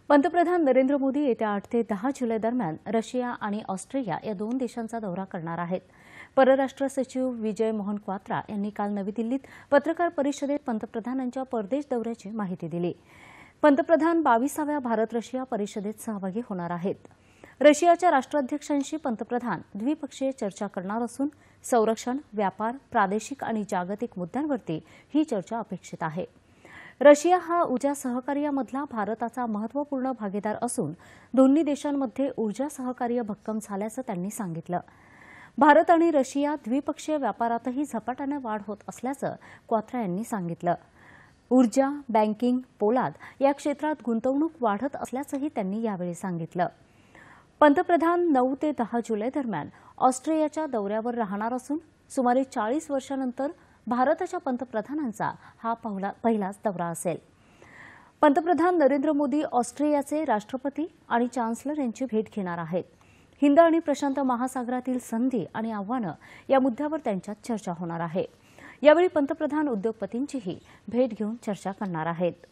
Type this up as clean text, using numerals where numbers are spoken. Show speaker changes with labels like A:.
A: पंतप्रधान नरेंद्र मोदी येत्या 8 ते 10 जुलै दरम्यान रशिया आणि ऑस्ट्रिया या दोन देशांचा दौरा करणार आहेत। परराष्ट्र सचिव विजय मोहन क्वात्रा यांनी काल नवी दिल्लीत पत्रकार परिषदेत पंतप्रधानांच्या परदेश दौऱ्याची माहिती दिली। पंतप्रधान 22व्या भारत रशिया परिषदेत सहभागी होणार आहेत। रशियाच्या राष्ट्राध्यक्षांशी पंतप्रधान द्विपक्षीय चर्चा करणार असून संरक्षण, व्यापार, प्रादेशिक आणि जागतिक मुद्द्यांवरती ही चर्चा अपेक्षित आहे। रशिया हा ऊर्जा सहकार्यामधला भारताचा महत्त्वपूर्ण भागीदार असून दोन्ही देशांमध्ये ऊर्जा सहकार्य भक्कम झाल्याचं त्यांनी सांगितलं। भारत आणि रशिया द्विपक्षीय व्यापारातही झपाट्याने वाढ होत असल्याचं क्वात्रा यांनी सांगितलं। ऊर्जा, बँकिंग, पोलाद या क्षेत्रात गुंतवणूक वाढत असल्याचंही त्यांनी यावेळी सांगितलं। पंतप्रधान 9 ते 10 जुलै दरम्यान ऑस्ट्रियाच्या दौऱ्यावर राहणार असून सुमारे 40 वर्षांनंतर भारताच्या पंतप्रधानांचा हा पहिलाच दौरा असेल। पंतप्रधान नरेंद्र मोदी ऑस्ट्रियाचे राष्ट्रपती आणि चान्सलर यांची भेट घेणार आहेत। हिंद आणि प्रशांत महासागरातील संधी आणि आव्हानं या मुद्द्यावर त्यांच्यात चर्चा होणार आहे। यावेळी पंतप्रधान उद्योगपतींचीही भेट घेऊन चर्चा करणार आहेत।